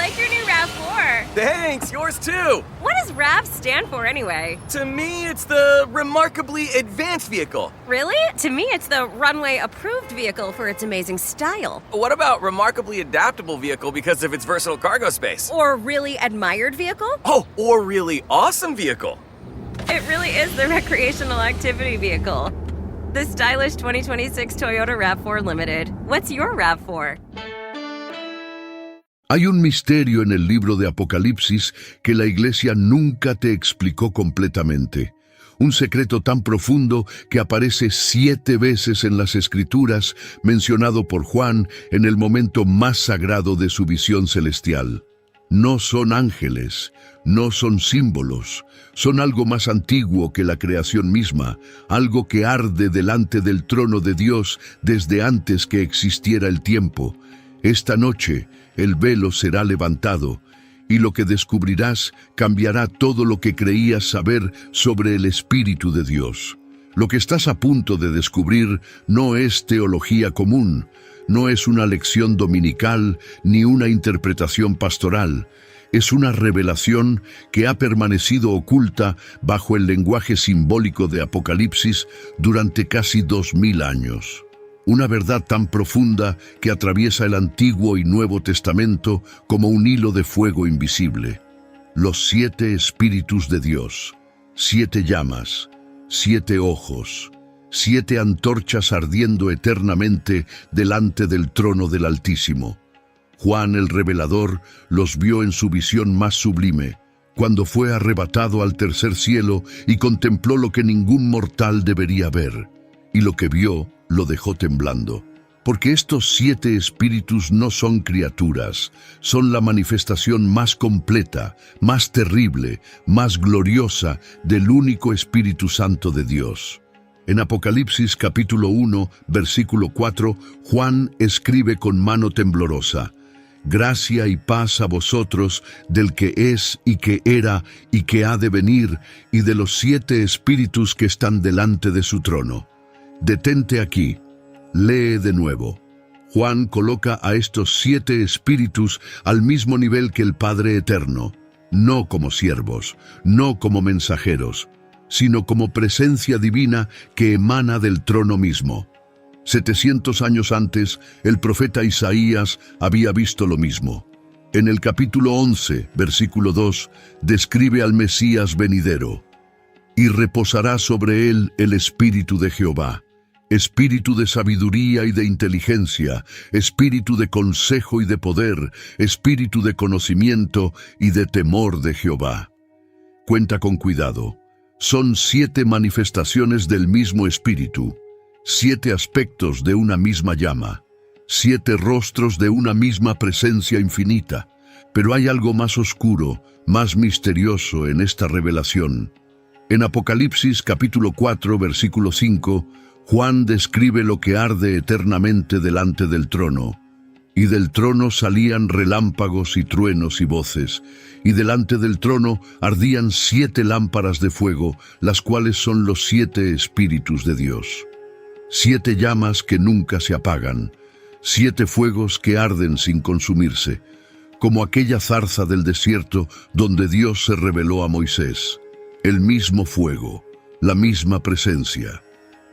like your new RAV4. Thanks, yours too. What does RAV stand for anyway? To me, it's the Remarkably Advanced Vehicle. Really? To me, it's the runway-approved vehicle for its amazing style. What about Remarkably Adaptable Vehicle because of its versatile cargo space? Or really admired vehicle? Oh, or Really Awesome Vehicle. It really is the recreational activity vehicle. The stylish 2026 Toyota RAV4 Limited. What's your RAV4? Hay un misterio en el libro de Apocalipsis que la Iglesia nunca te explicó completamente. Un secreto tan profundo que aparece 7 veces en las Escrituras, mencionado por Juan en el momento más sagrado de su visión celestial. No son ángeles, no son símbolos, son algo más antiguo que la creación misma, algo que arde delante del trono de Dios desde antes que existiera el tiempo. Esta noche, el velo será levantado, y lo que descubrirás cambiará todo lo que creías saber sobre el Espíritu de Dios. Lo que estás a punto de descubrir no es teología común, no es una lección dominical ni una interpretación pastoral. Es una revelación que ha permanecido oculta bajo el lenguaje simbólico de Apocalipsis durante casi 2000 años. Una verdad tan profunda que atraviesa el Antiguo y Nuevo Testamento como un hilo de fuego invisible. Los 7 Espíritus de Dios, 7 llamas, 7 ojos, 7 antorchas ardiendo eternamente delante del trono del Altísimo. Juan el Revelador los vio en su visión más sublime, cuando fue arrebatado al tercer cielo y contempló lo que ningún mortal debería ver, y lo que vio lo dejó temblando. Porque estos 7 espíritus no son criaturas, son la manifestación más completa, más terrible, más gloriosa del único Espíritu Santo de Dios. En Apocalipsis capítulo 1, versículo 4, Juan escribe con mano temblorosa: «Gracia y paz a vosotros del que es y que era y que ha de venir, y de los 7 espíritus que están delante de su trono». Detente aquí. Lee de nuevo. Juan coloca a estos 7 espíritus al mismo nivel que el Padre Eterno, no como siervos, no como mensajeros, sino como presencia divina que emana del trono mismo. 700 años antes, el profeta Isaías había visto lo mismo. En el capítulo 11, versículo 2, describe al Mesías venidero: «Y reposará sobre él el Espíritu de Jehová, Espíritu de sabiduría y de inteligencia, Espíritu de consejo y de poder, Espíritu de conocimiento y de temor de Jehová». Cuenta con cuidado. Son 7 manifestaciones del mismo Espíritu, 7 aspectos de una misma llama, 7 rostros de una misma presencia infinita. Pero hay algo más oscuro, más misterioso en esta revelación. En Apocalipsis capítulo 4, versículo 5, Juan describe lo que arde eternamente delante del trono. Y del trono salían relámpagos y truenos y voces, y delante del trono ardían 7 lámparas de fuego, las cuales son los 7 Espíritus de Dios. 7 llamas que nunca se apagan, 7 fuegos que arden sin consumirse, como aquella zarza del desierto donde Dios se reveló a Moisés. El mismo fuego, la misma presencia,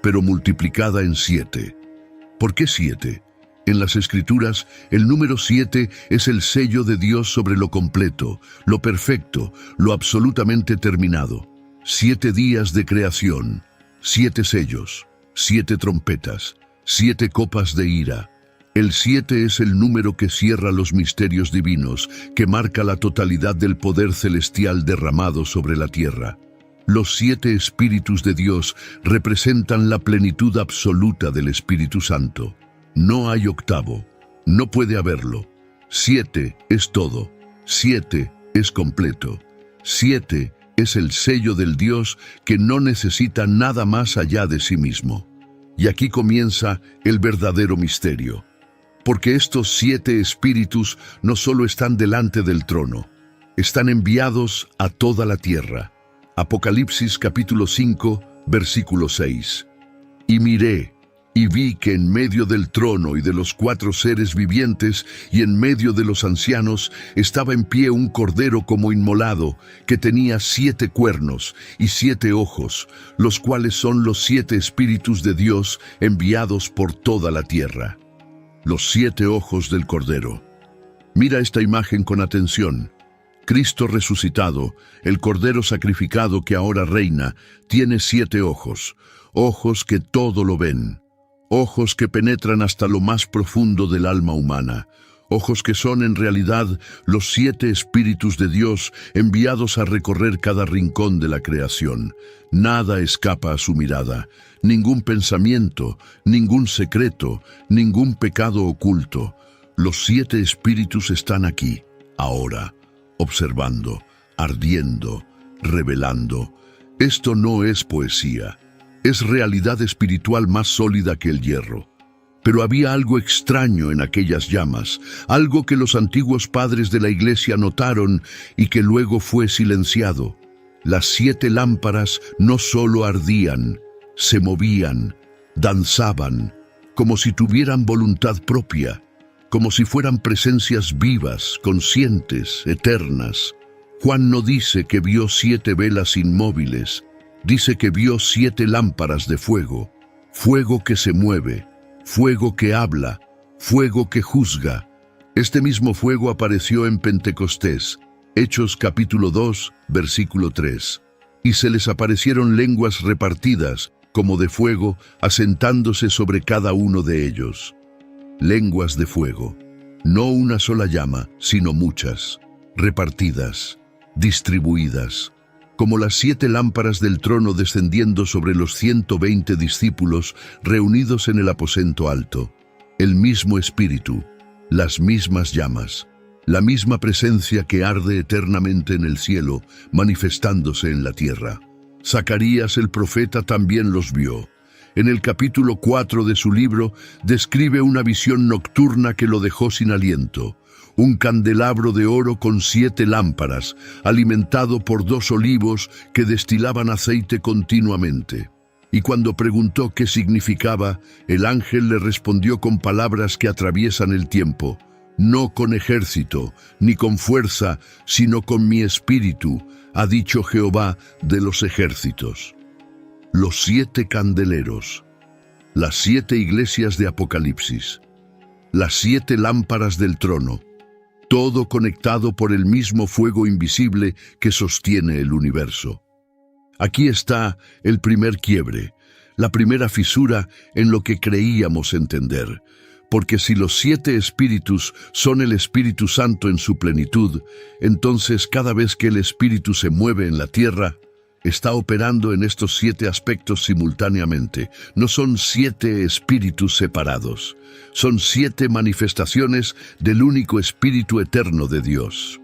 pero multiplicada en 7. ¿Por qué 7? En las Escrituras, el número 7 es el sello de Dios sobre lo completo, lo perfecto, lo absolutamente terminado. 7 días de creación, 7 sellos, 7 trompetas, 7 copas de ira. El 7 es el número que cierra los misterios divinos, que marca la totalidad del poder celestial derramado sobre la tierra. Los 7 Espíritus de Dios representan la plenitud absoluta del Espíritu Santo. No hay octavo, no puede haberlo. 7 es todo, 7 es completo. 7 es el sello del Dios que no necesita nada más allá de sí mismo. Y aquí comienza el verdadero misterio. Porque estos 7 espíritus no solo están delante del trono, están enviados a toda la tierra. Apocalipsis capítulo 5, versículo 6. Y miré, Y vi que en medio del trono y de los 4 seres vivientes y en medio de los ancianos estaba en pie un cordero como inmolado, que tenía 7 cuernos y 7 ojos, los cuales son los 7 espíritus de Dios enviados por toda la tierra. Los 7 ojos del cordero. Mira esta imagen con atención. Cristo resucitado, el cordero sacrificado que ahora reina, tiene 7 ojos, ojos que todo lo ven. Ojos que penetran hasta lo más profundo del alma humana, ojos que son en realidad los 7 espíritus de Dios enviados a recorrer cada rincón de la creación. Nada escapa a su mirada, ningún pensamiento, ningún secreto, ningún pecado oculto. Los 7 espíritus están aquí, ahora, observando, ardiendo, revelando. Esto no es poesía. Es realidad espiritual más sólida que el hierro. Pero había algo extraño en aquellas llamas, algo que los antiguos padres de la iglesia notaron y que luego fue silenciado. Las 7 lámparas no solo ardían, se movían, danzaban, como si tuvieran voluntad propia, como si fueran presencias vivas, conscientes, eternas. Juan no dice que vio 7 velas inmóviles, dice que vio 7 lámparas de fuego, fuego que se mueve, fuego que habla, fuego que juzga. Este mismo fuego apareció en Pentecostés, Hechos capítulo 2, versículo 3. Y se les aparecieron lenguas repartidas, como de fuego, asentándose sobre cada uno de ellos. Lenguas de fuego, no una sola llama, sino muchas, repartidas, distribuidas, como las 7 lámparas del trono descendiendo sobre los 120 discípulos reunidos en el aposento alto. El mismo Espíritu, las mismas llamas, la misma presencia que arde eternamente en el cielo, manifestándose en la tierra. Zacarías el profeta también los vio. En el capítulo 4 de su libro describe una visión nocturna que lo dejó sin aliento. Un candelabro de oro con 7 lámparas, alimentado por 2 olivos que destilaban aceite continuamente. Y cuando preguntó qué significaba, el ángel le respondió con palabras que atraviesan el tiempo. No con ejército, ni con fuerza, sino con mi espíritu, ha dicho Jehová de los ejércitos. Los 7 candeleros, las 7 iglesias de Apocalipsis, las 7 lámparas del trono, todo conectado por el mismo fuego invisible que sostiene el universo. Aquí está el primer quiebre, la primera fisura en lo que creíamos entender, porque si los 7 espíritus son el Espíritu Santo en su plenitud, entonces cada vez que el Espíritu se mueve en la tierra, está operando en estos 7 aspectos simultáneamente. No son 7 espíritus separados, son 7 manifestaciones del único Espíritu eterno de Dios.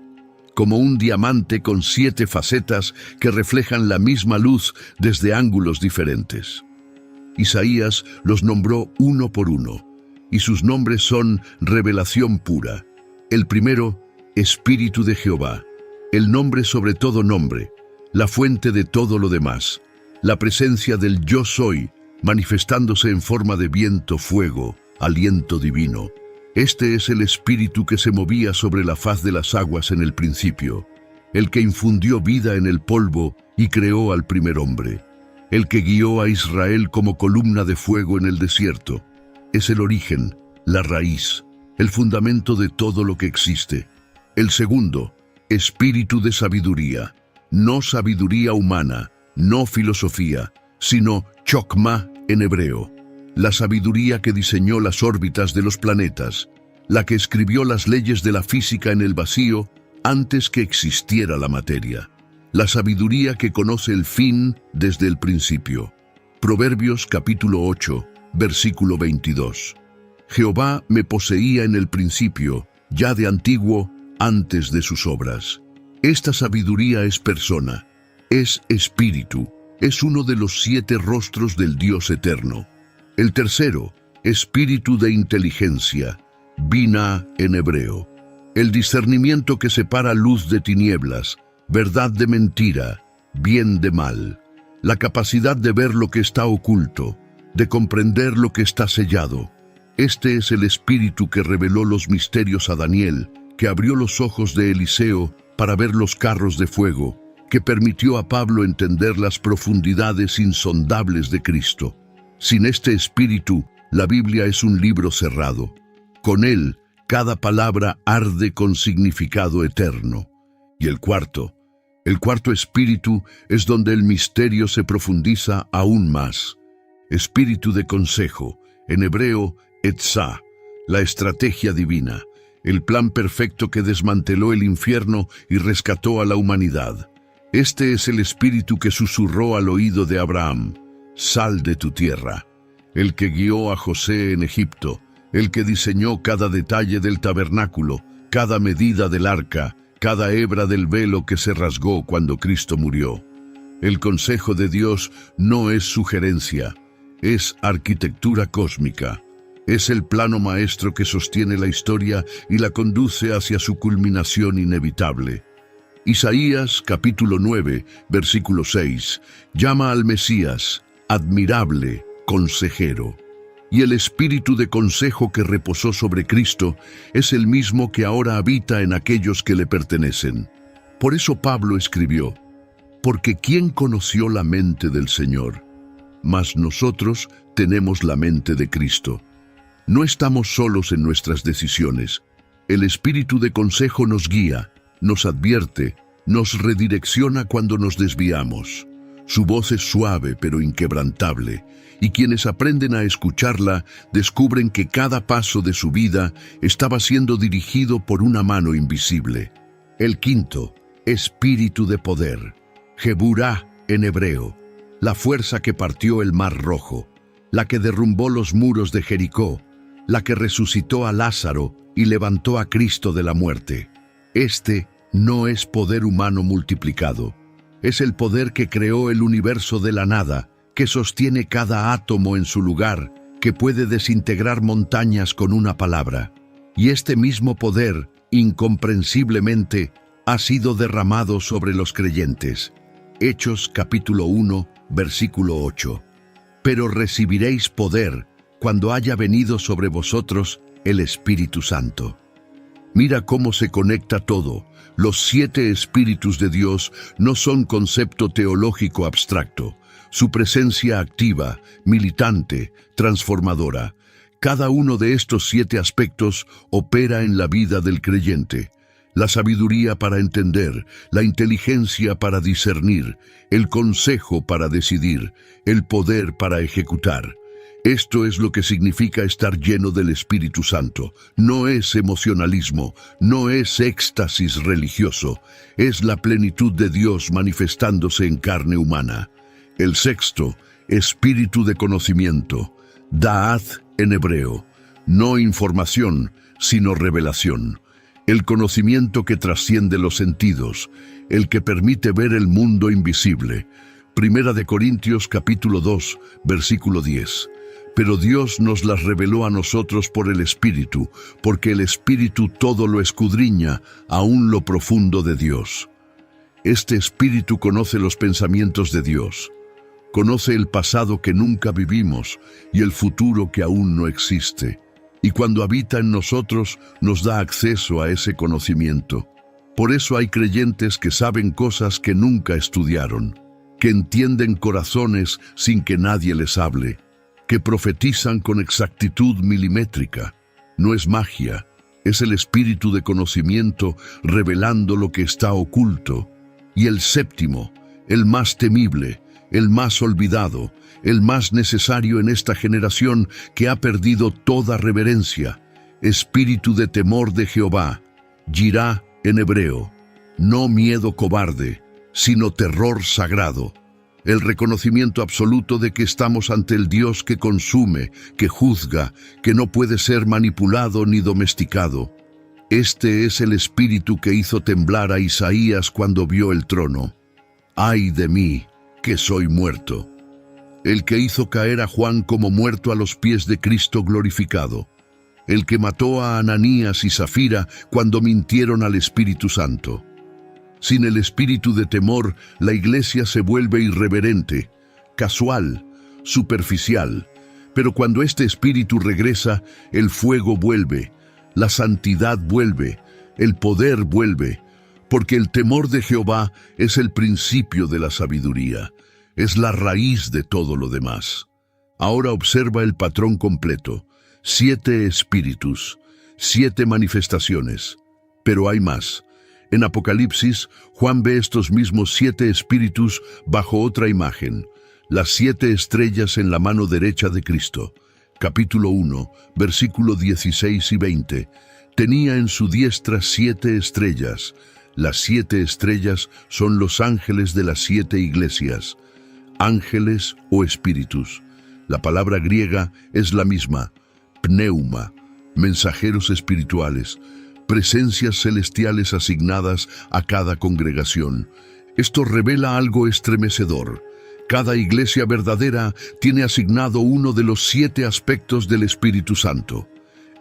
Como un diamante con 7 facetas que reflejan la misma luz desde ángulos diferentes. Isaías los nombró uno por uno, y sus nombres son revelación pura. El primero, Espíritu de Jehová, el nombre sobre todo nombre, la fuente de todo lo demás, la presencia del Yo Soy, manifestándose en forma de viento, fuego, aliento divino. Este es el Espíritu que se movía sobre la faz de las aguas en el principio, el que infundió vida en el polvo y creó al primer hombre, el que guió a Israel como columna de fuego en el desierto. Es el origen, la raíz, el fundamento de todo lo que existe. El segundo, Espíritu de sabiduría, no sabiduría humana, no filosofía, sino chokmah en hebreo, la sabiduría que diseñó las órbitas de los planetas, la que escribió las leyes de la física en el vacío antes que existiera la materia, la sabiduría que conoce el fin desde el principio. Proverbios capítulo 8, versículo 22. Jehová me poseía en el principio, ya de antiguo, antes de sus obras. Esta sabiduría es persona, es espíritu, es uno de los 7 rostros del Dios eterno. El tercero, espíritu de inteligencia, Binah en hebreo. El discernimiento que separa luz de tinieblas, verdad de mentira, bien de mal. La capacidad de ver lo que está oculto, de comprender lo que está sellado. Este es el Espíritu que reveló los misterios a Daniel, que abrió los ojos de Eliseo para ver los carros de fuego, que permitió a Pablo entender las profundidades insondables de Cristo. Sin este Espíritu, la Biblia es un libro cerrado. Con él, cada palabra arde con significado eterno. Y el cuarto espíritu es donde el misterio se profundiza aún más. Espíritu de consejo, en hebreo, etzá, la estrategia divina, el plan perfecto que desmanteló el infierno y rescató a la humanidad. Este es el espíritu que susurró al oído de Abraham: sal de tu tierra. El que guió a José en Egipto, el que diseñó cada detalle del tabernáculo, cada medida del arca, cada hebra del velo que se rasgó cuando Cristo murió. El consejo de Dios no es sugerencia, es arquitectura cósmica. Es el plano maestro que sostiene la historia y la conduce hacia su culminación inevitable. Isaías, capítulo 9, versículo 6, llama al Mesías admirable consejero. Y el espíritu de consejo que reposó sobre Cristo es el mismo que ahora habita en aquellos que le pertenecen. Por eso Pablo escribió: porque ¿quién conoció la mente del Señor? Mas nosotros tenemos la mente de Cristo. No estamos solos en nuestras decisiones. El espíritu de consejo nos guía, nos advierte, nos redirecciona cuando nos desviamos. Su voz es suave pero inquebrantable, y quienes aprenden a escucharla descubren que cada paso de su vida estaba siendo dirigido por una mano invisible. El quinto, espíritu de poder, Geburá en hebreo, la fuerza que partió el mar rojo, la que derrumbó los muros de Jericó, la que resucitó a Lázaro y levantó a Cristo de la muerte. Este no es poder humano multiplicado. Es el poder que creó el universo de la nada, que sostiene cada átomo en su lugar, que puede desintegrar montañas con una palabra. Y este mismo poder, incomprensiblemente, ha sido derramado sobre los creyentes. Hechos capítulo 1, versículo 8. Pero recibiréis poder cuando haya venido sobre vosotros el Espíritu Santo. Mira cómo se conecta todo. Los 7 espíritus de Dios no son concepto teológico abstracto. Su presencia activa, militante, transformadora. Cada uno de estos 7 aspectos opera en la vida del creyente. La sabiduría para entender, la inteligencia para discernir, el consejo para decidir, el poder para ejecutar. Esto es lo que significa estar lleno del Espíritu Santo. No es emocionalismo, no es éxtasis religioso, es la plenitud de Dios manifestándose en carne humana. El sexto, espíritu de conocimiento, Da'at en hebreo, no información, sino revelación. El conocimiento que trasciende los sentidos, el que permite ver el mundo invisible. Primera de Corintios capítulo 2, versículo 10. Pero Dios nos las reveló a nosotros por el Espíritu, porque el Espíritu todo lo escudriña, aún lo profundo de Dios. Este Espíritu conoce los pensamientos de Dios, conoce el pasado que nunca vivimos y el futuro que aún no existe. Y cuando habita en nosotros, nos da acceso a ese conocimiento. Por eso hay creyentes que saben cosas que nunca estudiaron, que entienden corazones sin que nadie les hable, que profetizan con exactitud milimétrica. No es magia, es el espíritu de conocimiento revelando lo que está oculto. Y el séptimo, el más temible, el más olvidado, el más necesario en esta generación que ha perdido toda reverencia, espíritu de temor de Jehová, Yirá en hebreo, no miedo cobarde, sino terror sagrado. El reconocimiento absoluto de que estamos ante el Dios que consume, que juzga, que no puede ser manipulado ni domesticado. Este es el espíritu que hizo temblar a Isaías cuando vio el trono. ¡Ay de mí, que soy muerto! El que hizo caer a Juan como muerto a los pies de Cristo glorificado. El que mató a Ananías y Zafira cuando mintieron al Espíritu Santo. Sin el espíritu de temor, la iglesia se vuelve irreverente, casual, superficial, Pero cuando este espíritu regresa, el fuego vuelve, la santidad vuelve, el poder vuelve, porque el temor de Jehová es el principio de la sabiduría, es la raíz de todo lo demás. Ahora observa el patrón completo: 7 espíritus, 7 manifestaciones. Pero hay más. En Apocalipsis, Juan ve estos mismos 7 espíritus bajo otra imagen: las 7 estrellas en la mano derecha de Cristo. Capítulo 1, versículo 16 y 20. Tenía en su diestra 7 estrellas. Las 7 estrellas son los ángeles de las 7 iglesias. Ángeles o espíritus. La palabra griega es la misma: pneuma, mensajeros espirituales, presencias celestiales asignadas a cada congregación. Esto revela algo estremecedor. Cada iglesia verdadera tiene asignado uno de los 7 aspectos del Espíritu Santo.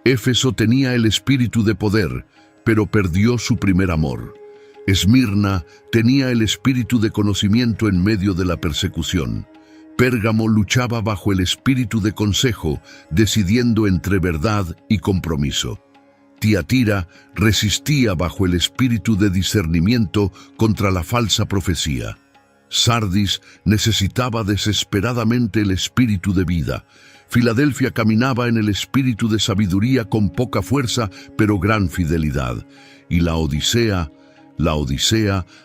Éfeso tenía el espíritu de poder, pero perdió su primer amor. Esmirna tenía el espíritu de conocimiento en medio de la persecución. Pérgamo luchaba bajo el espíritu de consejo, decidiendo entre verdad y compromiso. Tiatira resistía bajo el espíritu de discernimiento contra la falsa profecía. Sardis necesitaba desesperadamente el espíritu de vida. Filadelfia caminaba en el espíritu de sabiduría con poca fuerza, pero gran fidelidad. Y la Odisea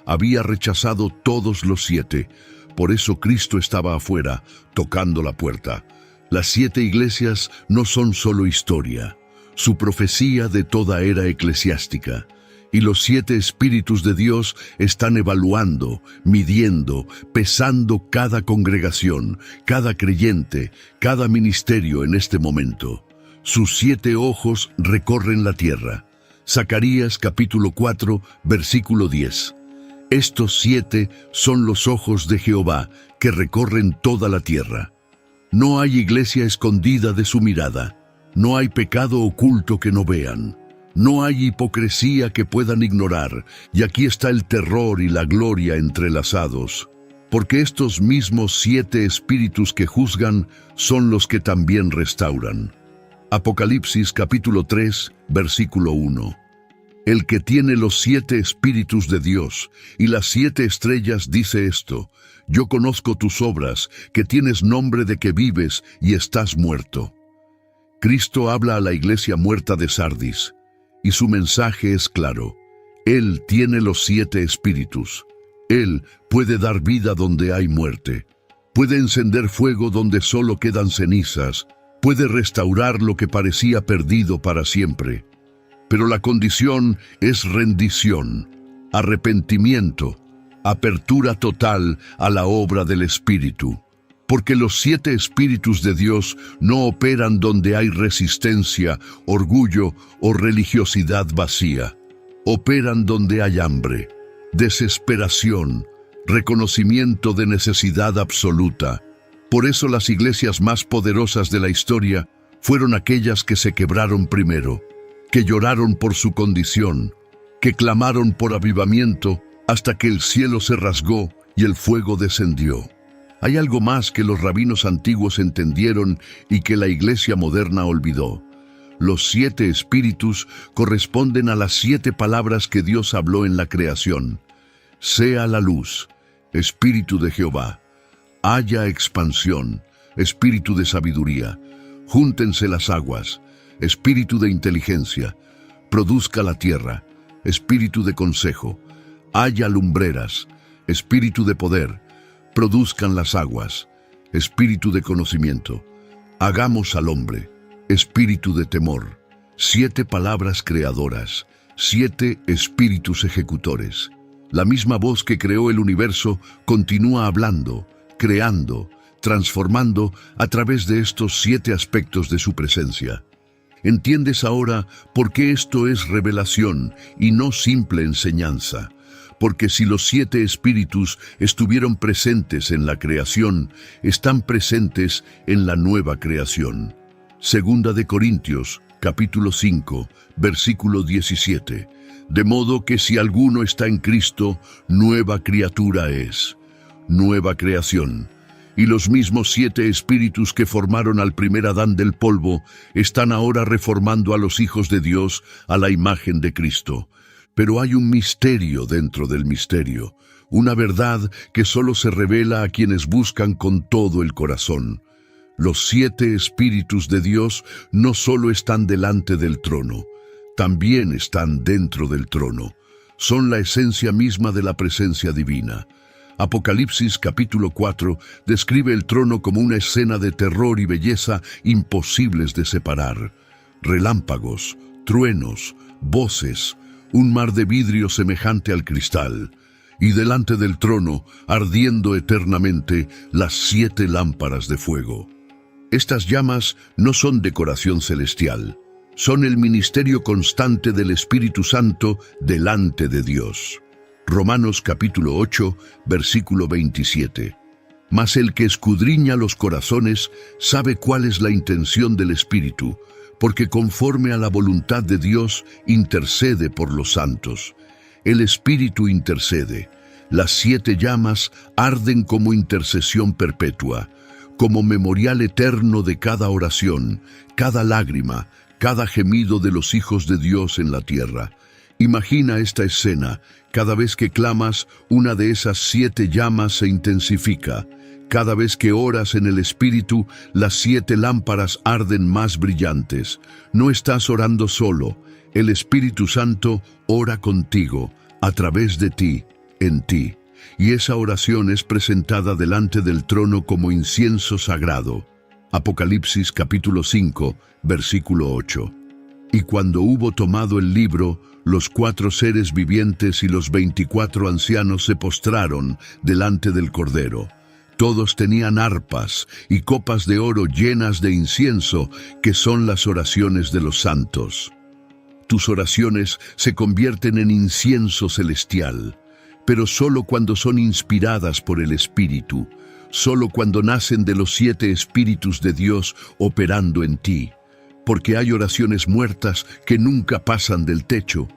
había rechazado todos los 7. Por eso Cristo estaba afuera, tocando la puerta. Las 7 iglesias no son solo historia, su profecía de toda era eclesiástica. Y los 7 espíritus de Dios están evaluando, midiendo, pesando cada congregación, cada creyente, cada ministerio en este momento. Sus 7 ojos recorren la tierra. Zacarías capítulo 4, versículo 10. Estos 7 son los ojos de Jehová que recorren toda la tierra. No hay iglesia escondida de su mirada. No hay pecado oculto que no vean. No hay hipocresía que puedan ignorar, y aquí está el terror y la gloria entrelazados, porque estos mismos 7 espíritus que juzgan son los que también restauran. Apocalipsis capítulo 3, versículo 1. El que tiene los 7 espíritus de Dios y las 7 estrellas dice esto: yo conozco tus obras, que tienes nombre de que vives y estás muerto. Cristo habla a la iglesia muerta de Sardis. Y su mensaje es claro: Él tiene los 7 espíritus. Él puede dar vida donde hay muerte. Puede encender fuego donde solo quedan cenizas. Puede restaurar lo que parecía perdido para siempre. Pero la condición es rendición, arrepentimiento, apertura total a la obra del Espíritu. Porque los 7 espíritus de Dios no operan donde hay resistencia, orgullo o religiosidad vacía. Operan donde hay hambre, desesperación, reconocimiento de necesidad absoluta. Por eso las iglesias más poderosas de la historia fueron aquellas que se quebraron primero, que lloraron por su condición, que clamaron por avivamiento hasta que el cielo se rasgó y el fuego descendió. Hay algo más que los rabinos antiguos entendieron y que la iglesia moderna olvidó. Los 7 espíritus corresponden a las 7 palabras que Dios habló en la creación. Sea la luz, espíritu de Jehová. Haya expansión, espíritu de sabiduría. Júntense las aguas, espíritu de inteligencia. Produzca la tierra, espíritu de consejo. Haya lumbreras, espíritu de poder. Produzcan las aguas, espíritu de conocimiento. Hagamos al hombre, espíritu de temor. 7 palabras creadoras, 7 espíritus ejecutores. La misma voz que creó el universo continúa hablando, creando, transformando a través de estos 7 aspectos de su presencia. ¿Entiendes ahora por qué esto es revelación y no simple enseñanza? Porque si los 7 espíritus estuvieron presentes en la creación, están presentes en la nueva creación. Segunda de Corintios, capítulo 5, versículo 17. De modo que si alguno está en Cristo, nueva criatura es. Nueva creación. Y los mismos 7 espíritus que formaron al primer Adán del polvo están ahora reformando a los hijos de Dios a la imagen de Cristo. Pero hay un misterio dentro del misterio, una verdad que solo se revela a quienes buscan con todo el corazón. Los 7 espíritus de Dios no solo están delante del trono, también están dentro del trono. Son la esencia misma de la presencia divina. Apocalipsis capítulo 4 describe el trono como una escena de terror y belleza imposibles de separar. Relámpagos, truenos, voces, un mar de vidrio semejante al cristal, y delante del trono, ardiendo eternamente, las 7 lámparas de fuego. Estas llamas no son decoración celestial, son el ministerio constante del Espíritu Santo delante de Dios. Romanos capítulo 8, versículo 27. Mas el que escudriña los corazones sabe cuál es la intención del Espíritu, porque conforme a la voluntad de Dios intercede por los santos. El Espíritu intercede. Las 7 llamas arden como intercesión perpetua, como memorial eterno de cada oración, cada lágrima, cada gemido de los hijos de Dios en la tierra. Imagina esta escena. Cada vez que clamas, una de esas 7 llamas se intensifica. Cada vez que oras en el Espíritu, las 7 lámparas arden más brillantes. No estás orando solo. El Espíritu Santo ora contigo, a través de ti, en ti. Y esa oración es presentada delante del trono como incienso sagrado. Apocalipsis capítulo 5, versículo 8. Y cuando hubo tomado el libro, los 4 seres vivientes y los 24 ancianos se postraron delante del Cordero. Todos tenían arpas y copas de oro llenas de incienso, que son las oraciones de los santos. Tus oraciones se convierten en incienso celestial, pero solo cuando son inspiradas por el Espíritu, solo cuando nacen de los 7 espíritus de Dios operando en ti. Porque hay oraciones muertas que nunca pasan del techo,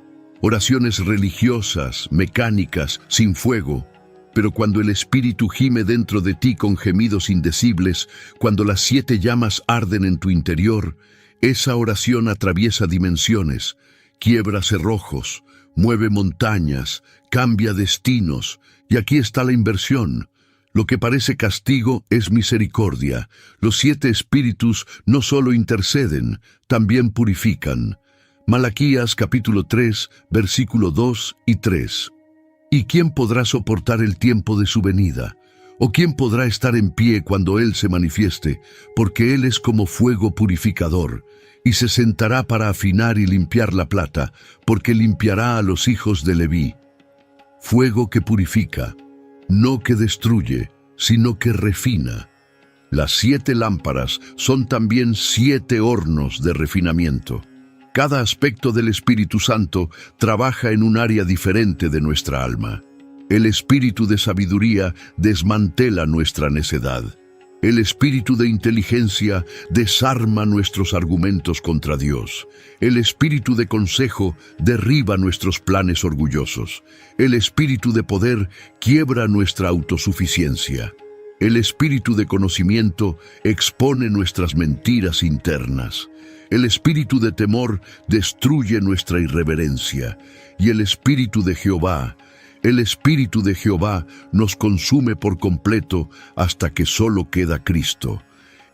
oraciones religiosas, mecánicas, sin fuego. Pero cuando el Espíritu gime dentro de ti con gemidos indecibles, cuando las 7 llamas arden en tu interior, esa oración atraviesa dimensiones, quiebra cerrojos, mueve montañas, cambia destinos, y aquí está la inversión. Lo que parece castigo es misericordia. Los 7 espíritus no solo interceden, también purifican. Malaquías capítulo 3, versículo 2 y 3. ¿Y quién podrá soportar el tiempo de su venida? ¿O quién podrá estar en pie cuando Él se manifieste? Porque Él es como fuego purificador, y se sentará para afinar y limpiar la plata, porque limpiará a los hijos de Leví. Fuego que purifica, no que destruye, sino que refina. Las 7 lámparas son también 7 hornos de refinamiento. Cada aspecto del Espíritu Santo trabaja en un área diferente de nuestra alma. El espíritu de sabiduría desmantela nuestra necedad. El espíritu de inteligencia desarma nuestros argumentos contra Dios. El espíritu de consejo derriba nuestros planes orgullosos. El espíritu de poder quiebra nuestra autosuficiencia. El espíritu de conocimiento expone nuestras mentiras internas. El espíritu de temor destruye nuestra irreverencia. Y el espíritu de Jehová, nos consume por completo hasta que solo queda Cristo.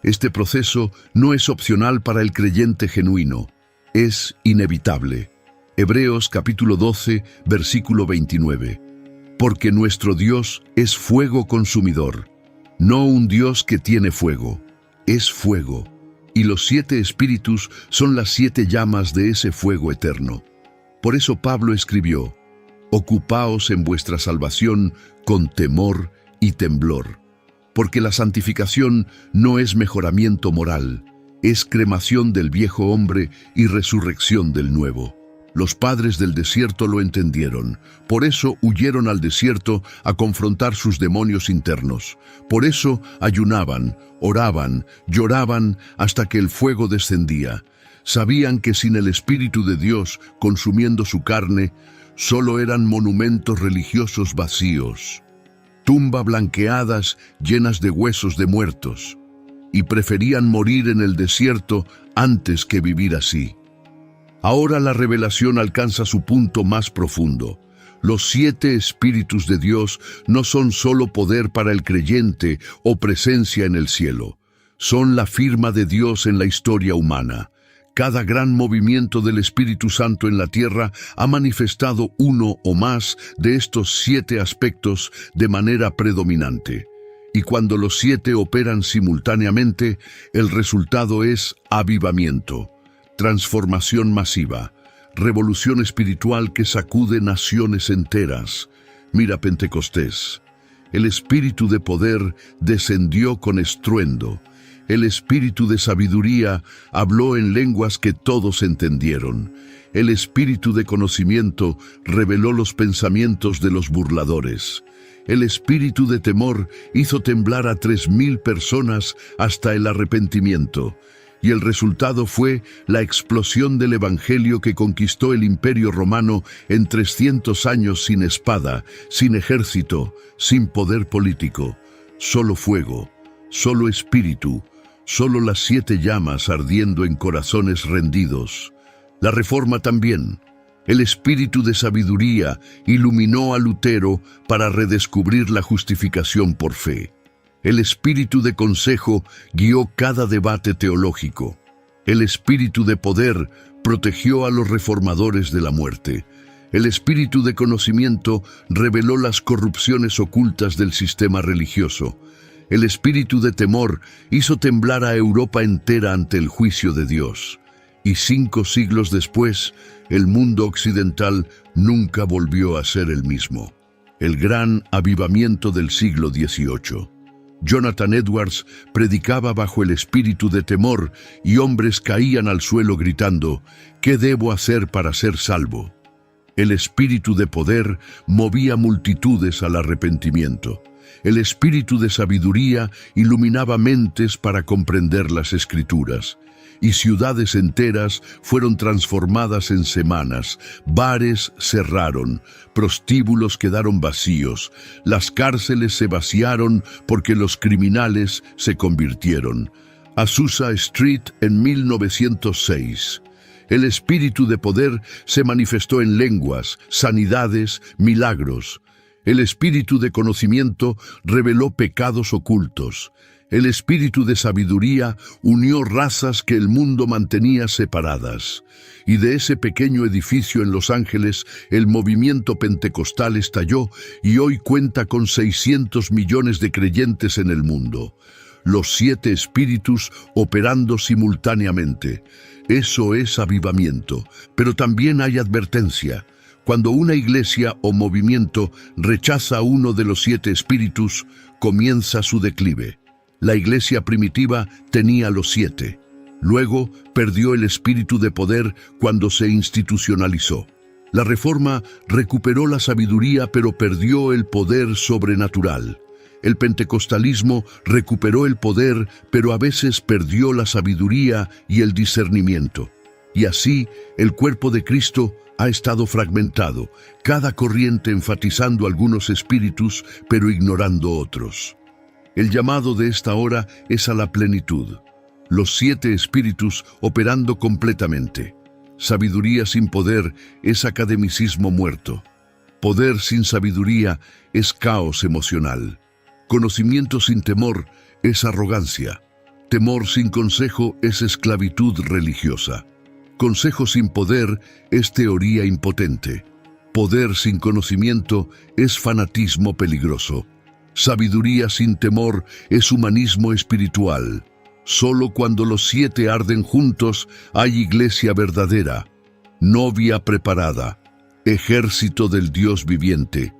Este proceso no es opcional para el creyente genuino, es inevitable. Hebreos capítulo 12, versículo 29. Porque nuestro Dios es fuego consumidor, no un Dios que tiene fuego, es fuego. Y los 7 espíritus son las 7 llamas de ese fuego eterno. Por eso Pablo escribió: ocupaos en vuestra salvación con temor y temblor, porque la santificación no es mejoramiento moral, es cremación del viejo hombre y resurrección del nuevo. Los padres del desierto lo entendieron, por eso huyeron al desierto a confrontar sus demonios internos. Por eso ayunaban, oraban, lloraban hasta que el fuego descendía. Sabían que sin el Espíritu de Dios consumiendo su carne, solo eran monumentos religiosos vacíos. tumba blanqueadas llenas de huesos de muertos, y preferían morir en el desierto antes que vivir así. Ahora la revelación alcanza su punto más profundo. Los 7 espíritus de Dios no son solo poder para el creyente o presencia en el cielo. Son la firma de Dios en la historia humana. Cada gran movimiento del Espíritu Santo en la tierra ha manifestado uno o más de estos 7 aspectos de manera predominante. Y cuando los 7 operan simultáneamente, el resultado es avivamiento, transformación masiva, revolución espiritual que sacude naciones enteras. Mira Pentecostés. El espíritu de poder descendió con estruendo. El espíritu de sabiduría habló en lenguas que todos entendieron. El espíritu de conocimiento reveló los pensamientos de los burladores. El espíritu de temor hizo temblar a 3,000 personas hasta el arrepentimiento. Y el resultado fue la explosión del evangelio que conquistó el imperio romano en 300 años sin espada, sin ejército, sin poder político. Solo fuego, solo espíritu, solo las 7 llamas ardiendo en corazones rendidos. La Reforma también. El espíritu de sabiduría iluminó a Lutero para redescubrir la justificación por fe. El espíritu de consejo guió cada debate teológico. El espíritu de poder protegió a los reformadores de la muerte. El espíritu de conocimiento reveló las corrupciones ocultas del sistema religioso. El espíritu de temor hizo temblar a Europa entera ante el juicio de Dios. Y 5 siglos después, el mundo occidental nunca volvió a ser el mismo. El gran avivamiento del siglo XVIII. Jonathan Edwards predicaba bajo el espíritu de temor y hombres caían al suelo gritando, ¿qué debo hacer para ser salvo? El espíritu de poder movía multitudes al arrepentimiento. El espíritu de sabiduría iluminaba mentes para comprender las Escrituras. Y ciudades enteras fueron transformadas en semanas, bares cerraron, prostíbulos quedaron vacíos, las cárceles se vaciaron porque los criminales se convirtieron. Azusa Street en 1906. El espíritu de poder se manifestó en lenguas, sanidades, milagros. El espíritu de conocimiento reveló pecados ocultos. El espíritu de sabiduría unió razas que el mundo mantenía separadas. Y de ese pequeño edificio en Los Ángeles, el movimiento pentecostal estalló y hoy cuenta con 600 millones de creyentes en el mundo. Los 7 espíritus operando simultáneamente. Eso es avivamiento, pero también hay advertencia. Cuando una iglesia o movimiento rechaza uno de los 7 espíritus, comienza su declive. La iglesia primitiva tenía los 7. Luego perdió el espíritu de poder cuando se institucionalizó. La Reforma recuperó la sabiduría pero perdió el poder sobrenatural. El pentecostalismo recuperó el poder pero a veces perdió la sabiduría y el discernimiento. Y así el cuerpo de Cristo ha estado fragmentado, cada corriente enfatizando algunos espíritus pero ignorando otros. El llamado de esta hora es a la plenitud. Los 7 espíritus operando completamente. Sabiduría sin poder es academicismo muerto. Poder sin sabiduría es caos emocional. Conocimiento sin temor es arrogancia. Temor sin consejo es esclavitud religiosa. Consejo sin poder es teoría impotente. Poder sin conocimiento es fanatismo peligroso. Sabiduría sin temor es humanismo espiritual. Solo cuando los 7 arden juntos hay iglesia verdadera, novia preparada, ejército del Dios viviente.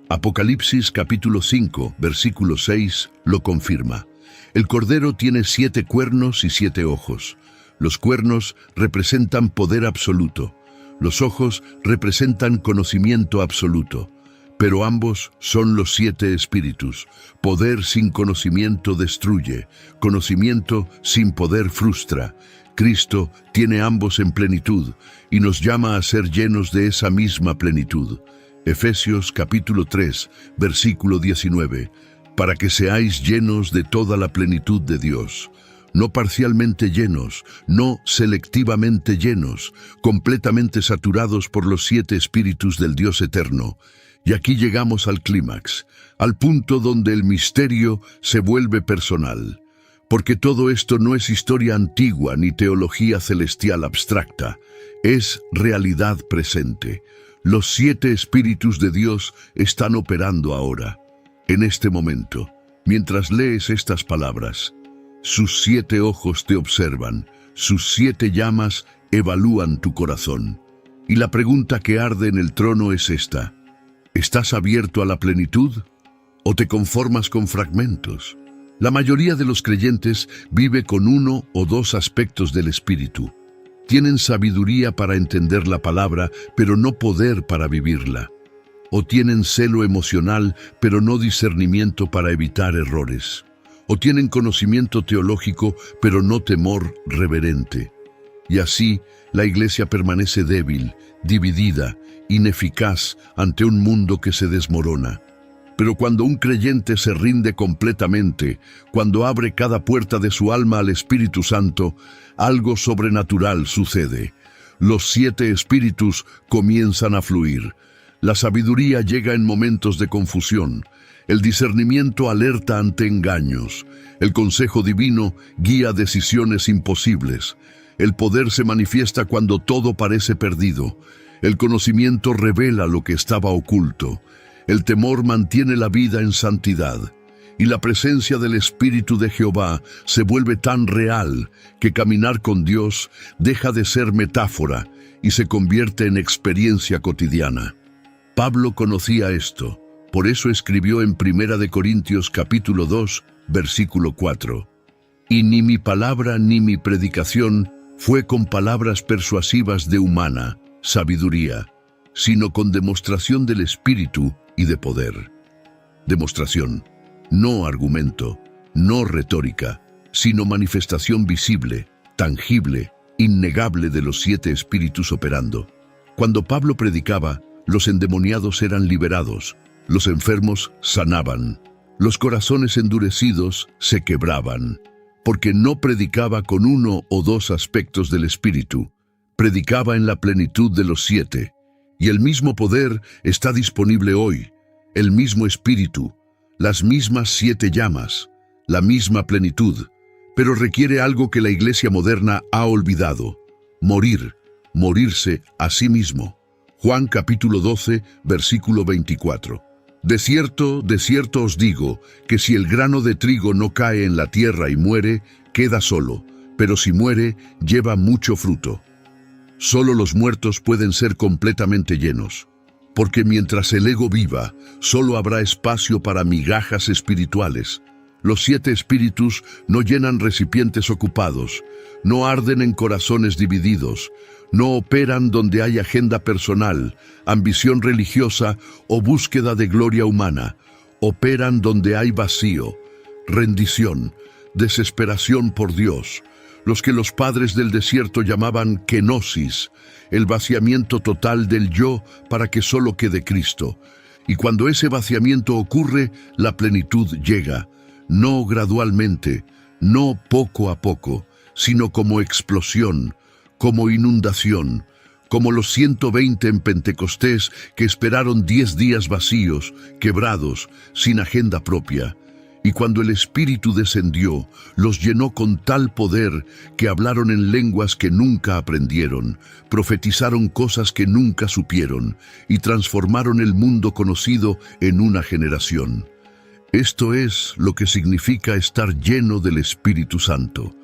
Apocalipsis capítulo 5, versículo 6 lo confirma. El Cordero tiene 7 cuernos y 7 ojos. Los cuernos representan poder absoluto. Los ojos representan conocimiento absoluto. Pero ambos son los 7 espíritus. Poder sin conocimiento destruye. Conocimiento sin poder frustra. Cristo tiene ambos en plenitud y nos llama a ser llenos de esa misma plenitud. Efesios capítulo 3, versículo 19, para que seáis llenos de toda la plenitud de Dios. No parcialmente llenos, no selectivamente llenos, completamente saturados por los 7 espíritus del Dios eterno. Y aquí llegamos al clímax, al punto donde el misterio se vuelve personal. Porque todo esto no es historia antigua ni teología celestial abstracta, es realidad presente. Los 7 espíritus de Dios están operando ahora, en este momento, mientras lees estas palabras. Sus 7 ojos te observan, sus 7 llamas evalúan tu corazón. Y la pregunta que arde en el trono es esta: ¿estás abierto a la plenitud o te conformas con fragmentos? La mayoría de los creyentes vive con 1 o 2 aspectos del espíritu. Tienen sabiduría para entender la palabra, pero no poder para vivirla. O tienen celo emocional, pero no discernimiento para evitar errores. O tienen conocimiento teológico, pero no temor reverente. Y así, la iglesia permanece débil, dividida, ineficaz ante un mundo que se desmorona. Pero cuando un creyente se rinde completamente, cuando abre cada puerta de su alma al Espíritu Santo, algo sobrenatural sucede. Los 7 espíritus comienzan a fluir. La sabiduría llega en momentos de confusión. El discernimiento alerta ante engaños. El consejo divino guía decisiones imposibles. El poder se manifiesta cuando todo parece perdido. El conocimiento revela lo que estaba oculto. El temor mantiene la vida en santidad, y la presencia del Espíritu de Jehová se vuelve tan real que caminar con Dios deja de ser metáfora y se convierte en experiencia cotidiana. Pablo conocía esto, por eso escribió en 1 de Corintios capítulo 2, versículo 4. Y ni mi palabra ni mi predicación fue con palabras persuasivas de humana sabiduría, sino con demostración del Espíritu y de poder. Demostración, no argumento, no retórica, sino manifestación visible, tangible, innegable de los 7 espíritus operando. Cuando Pablo predicaba, los endemoniados eran liberados, los enfermos sanaban, los corazones endurecidos se quebraban, porque no predicaba con 1 o 2 aspectos del espíritu, predicaba en la plenitud de los 7. Y el mismo poder está disponible hoy, el mismo espíritu, las mismas 7 llamas, la misma plenitud, pero requiere algo que la iglesia moderna ha olvidado: morirse a sí mismo. Juan capítulo 12, versículo 24. De cierto os digo, que si el grano de trigo no cae en la tierra y muere, queda solo, pero si muere, lleva mucho fruto. Solo los muertos pueden ser completamente llenos, porque mientras el ego viva, solo habrá espacio para migajas espirituales. Los 7 espíritus no llenan recipientes ocupados, no arden en corazones divididos, no operan donde hay agenda personal, ambición religiosa o búsqueda de gloria humana. Operan donde hay vacío, rendición, desesperación por Dios, los que los padres del desierto llamaban kenosis, el vaciamiento total del yo para que solo quede Cristo. Y cuando ese vaciamiento ocurre, la plenitud llega, no gradualmente, no poco a poco, sino como explosión, como inundación, como los 120 en Pentecostés que esperaron 10 días vacíos, quebrados, sin agenda propia. Y cuando el Espíritu descendió, los llenó con tal poder que hablaron en lenguas que nunca aprendieron, profetizaron cosas que nunca supieron y transformaron el mundo conocido en una generación. Esto es lo que significa estar lleno del Espíritu Santo.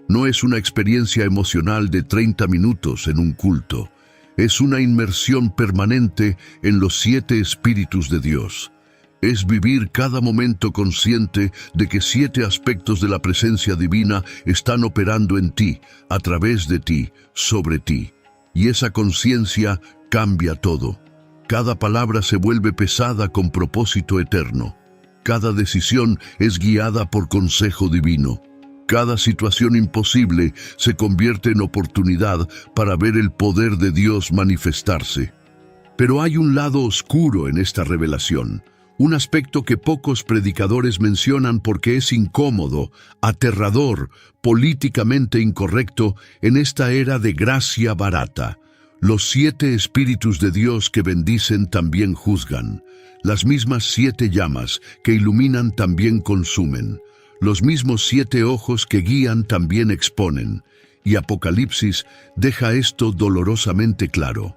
No es una experiencia emocional de 30 minutos en un culto. Es una inmersión permanente en los 7 espíritus de Dios. Es vivir cada momento consciente de que 7 aspectos de la presencia divina están operando en ti, a través de ti, sobre ti. Y esa conciencia cambia todo. Cada palabra se vuelve pesada con propósito eterno. Cada decisión es guiada por consejo divino. Cada situación imposible se convierte en oportunidad para ver el poder de Dios manifestarse. Pero hay un lado oscuro en esta revelación, un aspecto que pocos predicadores mencionan porque es incómodo, aterrador, políticamente incorrecto en esta era de gracia barata. Los 7 espíritus de Dios que bendicen también juzgan. Las mismas 7 llamas que iluminan también consumen. Los mismos 7 ojos que guían también exponen. Y Apocalipsis deja esto dolorosamente claro.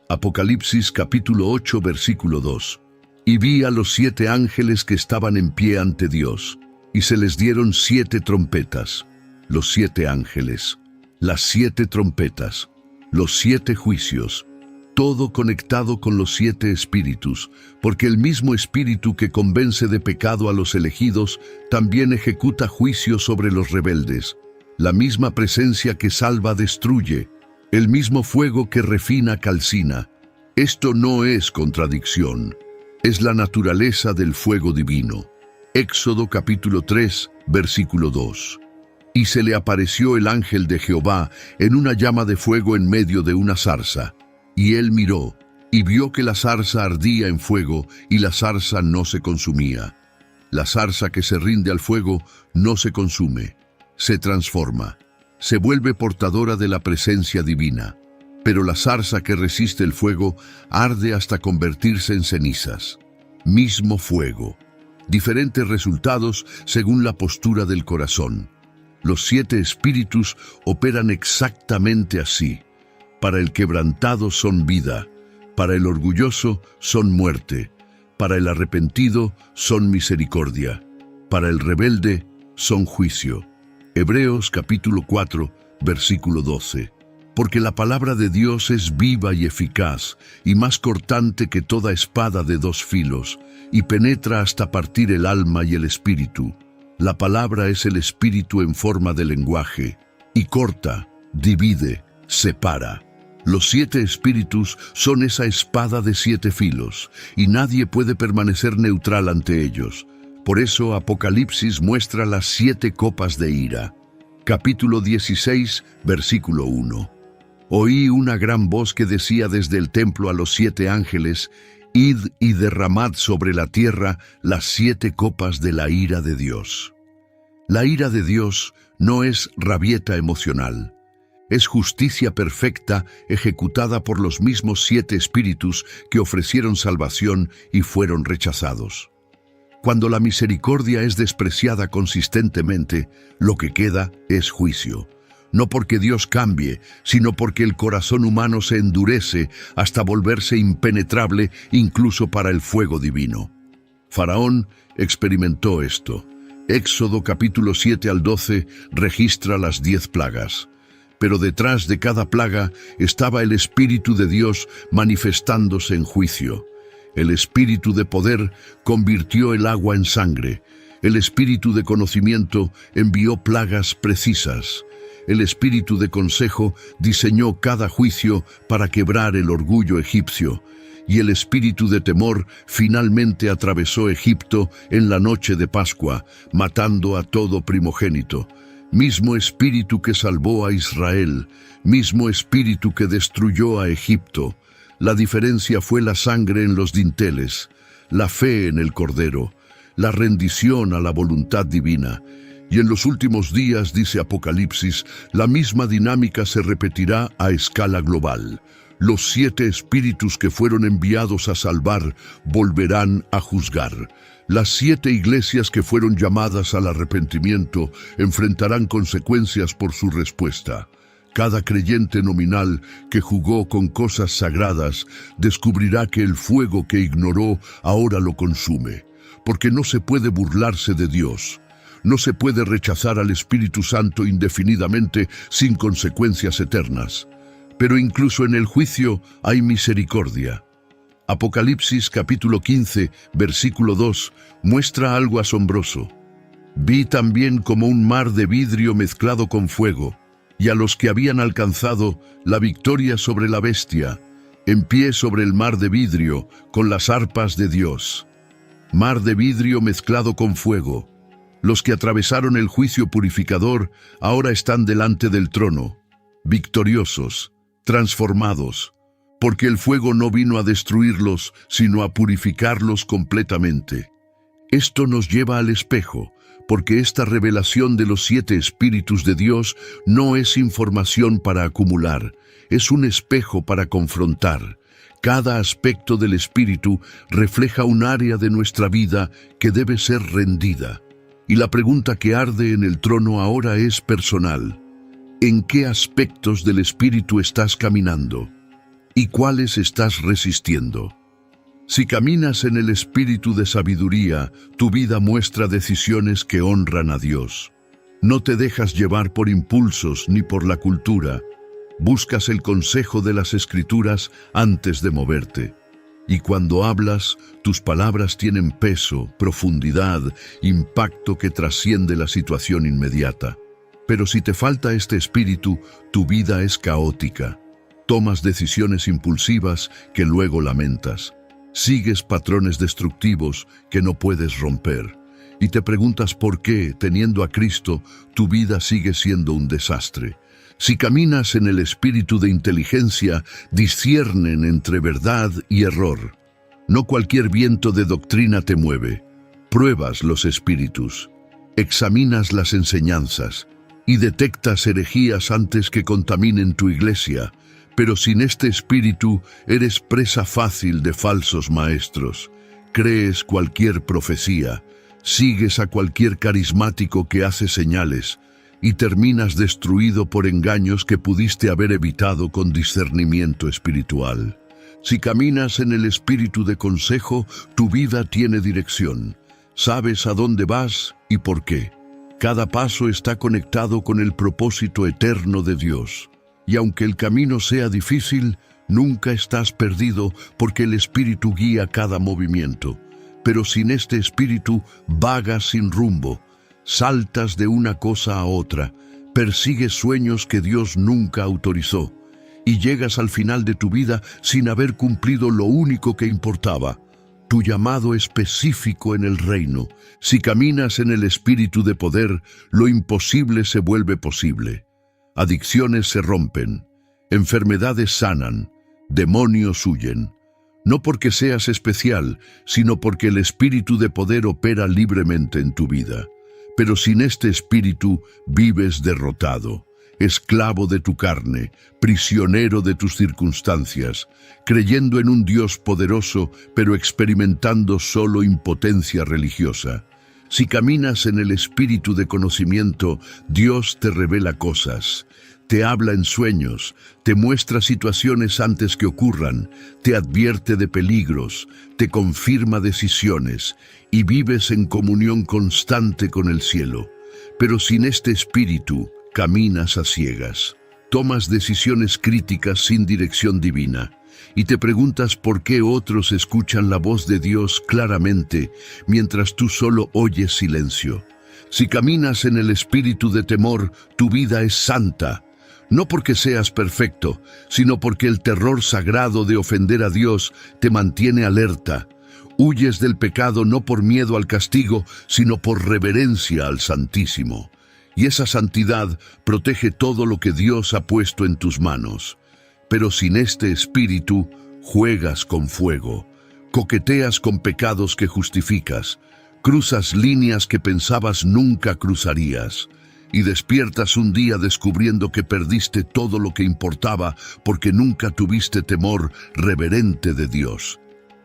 Apocalipsis capítulo 8, versículo 2. Y vi a los 7 ángeles que estaban en pie ante Dios, y se les dieron 7 trompetas. Los 7 ángeles, las 7 trompetas, los 7 juicios, todo conectado con los 7 espíritus, porque el mismo espíritu que convence de pecado a los elegidos también ejecuta juicio sobre los rebeldes. La misma presencia que salva destruye, el mismo fuego que refina calcina. Esto no es contradicción, es la naturaleza del fuego divino. Éxodo capítulo 3, versículo 2. Y se le apareció el ángel de Jehová en una llama de fuego en medio de una zarza. Y él miró, y vio que la zarza ardía en fuego, y la zarza no se consumía. La zarza que se rinde al fuego no se consume, se transforma, se vuelve portadora de la presencia divina. Pero la zarza que resiste el fuego arde hasta convertirse en cenizas. Mismo fuego. Diferentes resultados según la postura del corazón. Los 7 espíritus operan exactamente así. Para el quebrantado son vida, para el orgulloso son muerte, para el arrepentido son misericordia, para el rebelde son juicio. Hebreos capítulo 4, versículo 12. Porque la palabra de Dios es viva y eficaz, y más cortante que toda espada de 2 filos, y penetra hasta partir el alma y el espíritu. La palabra es el espíritu en forma de lenguaje, y corta, divide, separa. Los 7 espíritus son esa espada de 7 filos, y nadie puede permanecer neutral ante ellos. Por eso Apocalipsis muestra las 7 copas de ira. Capítulo 16, versículo 1. Oí una gran voz que decía desde el templo a los 7 ángeles: Id y derramad sobre la tierra las 7 copas de la ira de Dios. La ira de Dios no es rabieta emocional. Es justicia perfecta ejecutada por los mismos 7 espíritus que ofrecieron salvación y fueron rechazados. Cuando la misericordia es despreciada consistentemente, lo que queda es juicio. No porque Dios cambie, sino porque el corazón humano se endurece hasta volverse impenetrable incluso para el fuego divino. Faraón experimentó esto. Éxodo capítulo 7 al 12 registra las 10 plagas. Pero detrás de cada plaga estaba el Espíritu de Dios manifestándose en juicio. El Espíritu de poder convirtió el agua en sangre. El Espíritu de conocimiento envió plagas precisas. El Espíritu de consejo diseñó cada juicio para quebrar el orgullo egipcio. Y el Espíritu de temor finalmente atravesó Egipto en la noche de Pascua, matando a todo primogénito. Mismo Espíritu que salvó a Israel, mismo Espíritu que destruyó a Egipto. La diferencia fue la sangre en los dinteles, la fe en el Cordero, la rendición a la voluntad divina. Y en los últimos días, dice Apocalipsis, la misma dinámica se repetirá a escala global. Los 7 espíritus que fueron enviados a salvar volverán a juzgar. Las 7 iglesias que fueron llamadas al arrepentimiento enfrentarán consecuencias por su respuesta. Cada creyente nominal que jugó con cosas sagradas descubrirá que el fuego que ignoró ahora lo consume, porque no se puede burlarse de Dios. No se puede rechazar al Espíritu Santo indefinidamente sin consecuencias eternas. Pero incluso en el juicio hay misericordia. Apocalipsis capítulo 15, versículo 2, muestra algo asombroso. Vi también como un mar de vidrio mezclado con fuego, y a los que habían alcanzado la victoria sobre la bestia, en pie sobre el mar de vidrio, con las arpas de Dios. Mar de vidrio mezclado con fuego. Los que atravesaron el juicio purificador ahora están delante del trono, victoriosos, transformados, porque el fuego no vino a destruirlos, sino a purificarlos completamente. Esto nos lleva al espejo, porque esta revelación de los 7 espíritus de Dios no es información para acumular, es un espejo para confrontar. Cada aspecto del espíritu refleja un área de nuestra vida que debe ser rendida. Y la pregunta que arde en el trono ahora es personal. ¿En qué aspectos del espíritu estás caminando? ¿Y cuáles estás resistiendo? Si caminas en el espíritu de sabiduría, tu vida muestra decisiones que honran a Dios. No te dejas llevar por impulsos ni por la cultura. Buscas el consejo de las Escrituras antes de moverte. Y cuando hablas, tus palabras tienen peso, profundidad, impacto que trasciende la situación inmediata. Pero si te falta este espíritu, tu vida es caótica. Tomas decisiones impulsivas que luego lamentas. Sigues patrones destructivos que no puedes romper. Y te preguntas por qué, teniendo a Cristo, tu vida sigue siendo un desastre. Si caminas en el espíritu de inteligencia, disciernen entre verdad y error. No cualquier viento de doctrina te mueve. Pruebas los espíritus. Examinas las enseñanzas y detectas herejías antes que contaminen tu iglesia. Pero sin este espíritu eres presa fácil de falsos maestros. Crees cualquier profecía, sigues a cualquier carismático que hace señales y terminas destruido por engaños que pudiste haber evitado con discernimiento espiritual. Si caminas en el espíritu de consejo, tu vida tiene dirección. Sabes a dónde vas y por qué. Cada paso está conectado con el propósito eterno de Dios. Y aunque el camino sea difícil, nunca estás perdido porque el Espíritu guía cada movimiento. Pero sin este Espíritu vagas sin rumbo, saltas de una cosa a otra, persigues sueños que Dios nunca autorizó y llegas al final de tu vida sin haber cumplido lo único que importaba, tu llamado específico en el reino. Si caminas en el Espíritu de poder, lo imposible se vuelve posible. Adicciones se rompen, enfermedades sanan, demonios huyen. No porque seas especial, sino porque el espíritu de poder opera libremente en tu vida. Pero sin este espíritu vives derrotado, esclavo de tu carne, prisionero de tus circunstancias, creyendo en un Dios poderoso, pero experimentando solo impotencia religiosa. Si caminas en el espíritu de conocimiento, Dios te revela cosas, te habla en sueños, te muestra situaciones antes que ocurran, te advierte de peligros, te confirma decisiones y vives en comunión constante con el cielo. Pero sin este espíritu, caminas a ciegas. Tomas decisiones críticas sin dirección divina. Y te preguntas por qué otros escuchan la voz de Dios claramente, mientras tú solo oyes silencio. Si caminas en el espíritu de temor, tu vida es santa. No porque seas perfecto, sino porque el terror sagrado de ofender a Dios te mantiene alerta. Huyes del pecado no por miedo al castigo, sino por reverencia al Santísimo. Y esa santidad protege todo lo que Dios ha puesto en tus manos. Pero sin este espíritu, juegas con fuego, coqueteas con pecados que justificas, cruzas líneas que pensabas nunca cruzarías, y despiertas un día descubriendo que perdiste todo lo que importaba porque nunca tuviste temor reverente de Dios.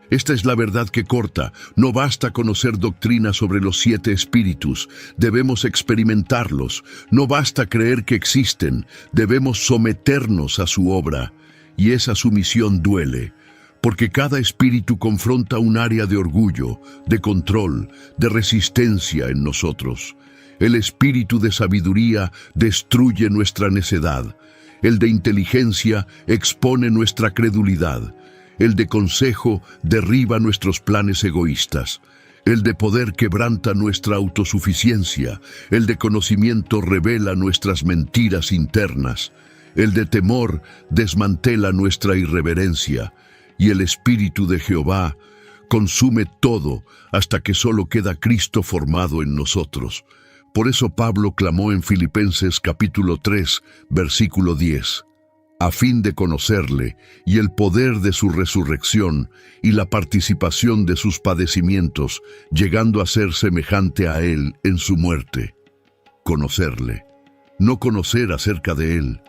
Esta es la verdad que corta. No basta conocer doctrina sobre los 7 espíritus, debemos experimentarlos. No basta creer que existen, debemos someternos a su obra. Y esa sumisión duele, porque cada espíritu confronta un área de orgullo, de control, de resistencia en nosotros. El espíritu de sabiduría destruye nuestra necedad. El de inteligencia expone nuestra credulidad. El de consejo derriba nuestros planes egoístas. El de poder quebranta nuestra autosuficiencia. El de conocimiento revela nuestras mentiras internas. El de temor desmantela nuestra irreverencia. Y el Espíritu de Jehová consume todo hasta que solo queda Cristo formado en nosotros. Por eso Pablo clamó en Filipenses capítulo 3, versículo 10. a fin de conocerle y el poder de su resurrección y la participación de sus padecimientos, llegando a ser semejante a él en su muerte. Conocerle, no conocer acerca de él,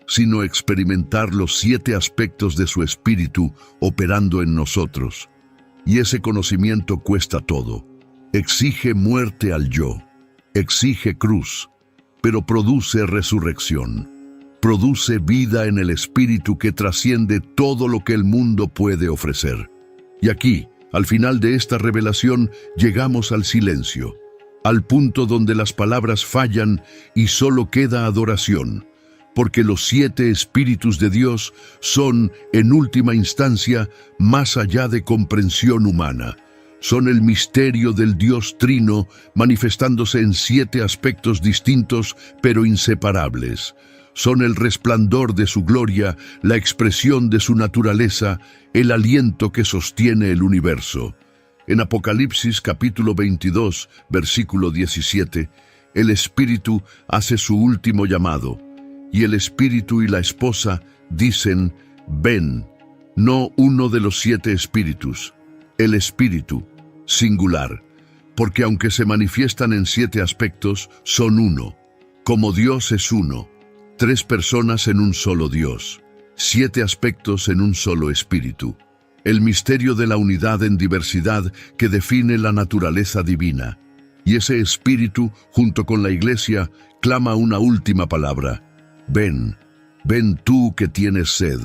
sino experimentar los 7 aspectos de su espíritu operando en nosotros. Y ese conocimiento cuesta todo. Exige muerte al yo, exige cruz, pero produce resurrección. Produce vida en el espíritu que trasciende todo lo que el mundo puede ofrecer. Y aquí, al final de esta revelación, llegamos al silencio, al punto donde las palabras fallan y solo queda adoración, porque los 7 espíritus de Dios son, en última instancia, más allá de comprensión humana. Son el misterio del Dios Trino manifestándose en 7 aspectos distintos pero inseparables. Son el resplandor de su gloria, la expresión de su naturaleza, el aliento que sostiene el universo. En Apocalipsis capítulo 22, versículo 17, el Espíritu hace su último llamado, y el Espíritu y la esposa dicen, ven, no uno de los 7 espíritus, el Espíritu, singular, porque aunque se manifiestan en 7 aspectos, son uno, como Dios es uno. 3 personas en un solo Dios, 7 aspectos en un solo espíritu. El misterio de la unidad en diversidad que define la naturaleza divina. Y ese espíritu, junto con la iglesia, clama una última palabra. Ven, ven tú que tienes sed.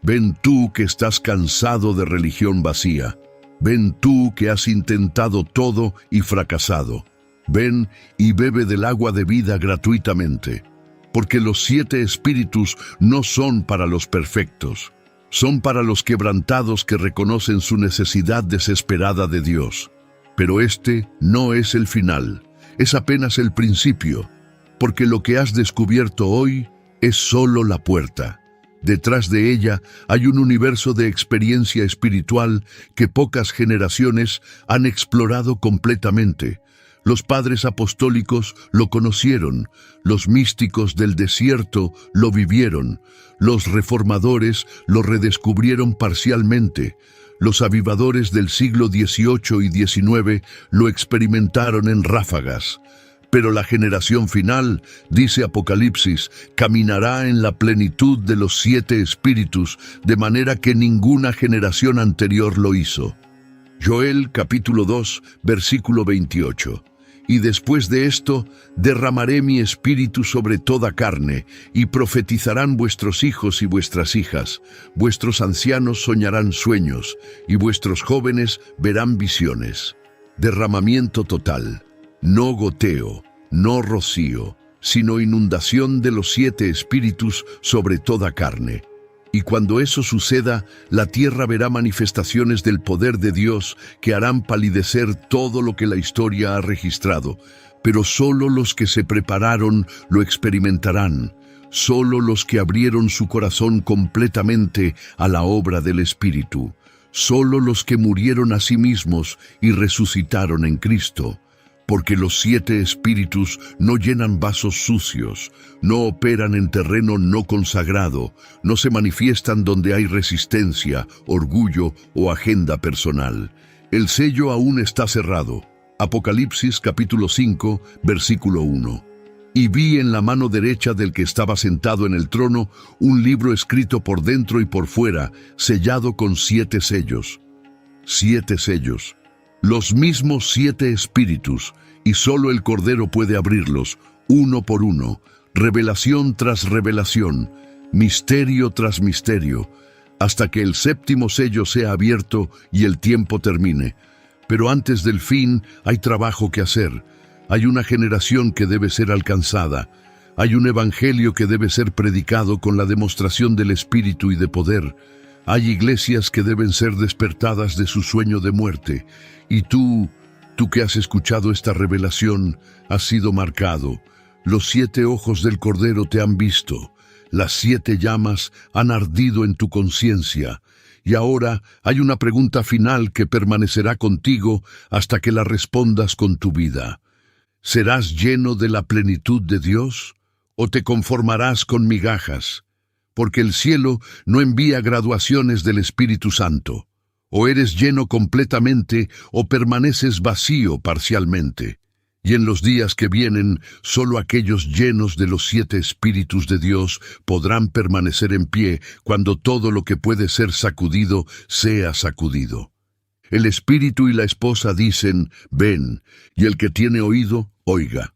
Ven tú que estás cansado de religión vacía. Ven tú que has intentado todo y fracasado. Ven y bebe del agua de vida gratuitamente. Porque los 7 espíritus no son para los perfectos, son para los quebrantados que reconocen su necesidad desesperada de Dios. Pero este no es el final, es apenas el principio, porque lo que has descubierto hoy es solo la puerta. Detrás de ella hay un universo de experiencia espiritual que pocas generaciones han explorado completamente. Los padres apostólicos lo conocieron, los místicos del desierto lo vivieron, los reformadores lo redescubrieron parcialmente, los avivadores del siglo XVIII y XIX lo experimentaron en ráfagas. Pero la generación final, dice Apocalipsis, caminará en la plenitud de los 7 espíritus, de manera que ninguna generación anterior lo hizo. Joel capítulo 2, versículo 28. Y después de esto, derramaré mi espíritu sobre toda carne, y profetizarán vuestros hijos y vuestras hijas, vuestros ancianos soñarán sueños, y vuestros jóvenes verán visiones. Derramamiento total, no goteo, no rocío, sino inundación de los 7 espíritus sobre toda carne. Y cuando eso suceda, la tierra verá manifestaciones del poder de Dios que harán palidecer todo lo que la historia ha registrado. Pero solo los que se prepararon lo experimentarán. Solo los que abrieron su corazón completamente a la obra del Espíritu. Solo los que murieron a sí mismos y resucitaron en Cristo. Porque los 7 espíritus no llenan vasos sucios, no operan en terreno no consagrado, no se manifiestan donde hay resistencia, orgullo o agenda personal. El sello aún está cerrado. Apocalipsis capítulo 5, versículo 1. Y vi en la mano derecha del que estaba sentado en el trono un libro escrito por dentro y por fuera, sellado con 7 sellos. 7 sellos. Los mismos 7 espíritus, y solo el Cordero puede abrirlos, uno por uno, revelación tras revelación, misterio tras misterio, hasta que el 7º sello sea abierto y el tiempo termine. Pero antes del fin hay trabajo que hacer, hay una generación que debe ser alcanzada, hay un evangelio que debe ser predicado con la demostración del Espíritu y de poder. Hay iglesias que deben ser despertadas de su sueño de muerte, y tú que has escuchado esta revelación, has sido marcado. Los 7 ojos del Cordero te han visto, las 7 llamas han ardido en tu conciencia, y ahora hay una pregunta final que permanecerá contigo hasta que la respondas con tu vida. ¿Serás lleno de la plenitud de Dios o te conformarás con migajas? porque el cielo no envía graduaciones del Espíritu Santo. O eres lleno completamente o permaneces vacío parcialmente. Y en los días que vienen, solo aquellos llenos de los 7 Espíritus de Dios podrán permanecer en pie cuando todo lo que puede ser sacudido sea sacudido. El Espíritu y la esposa dicen, ven, y el que tiene oído, oiga.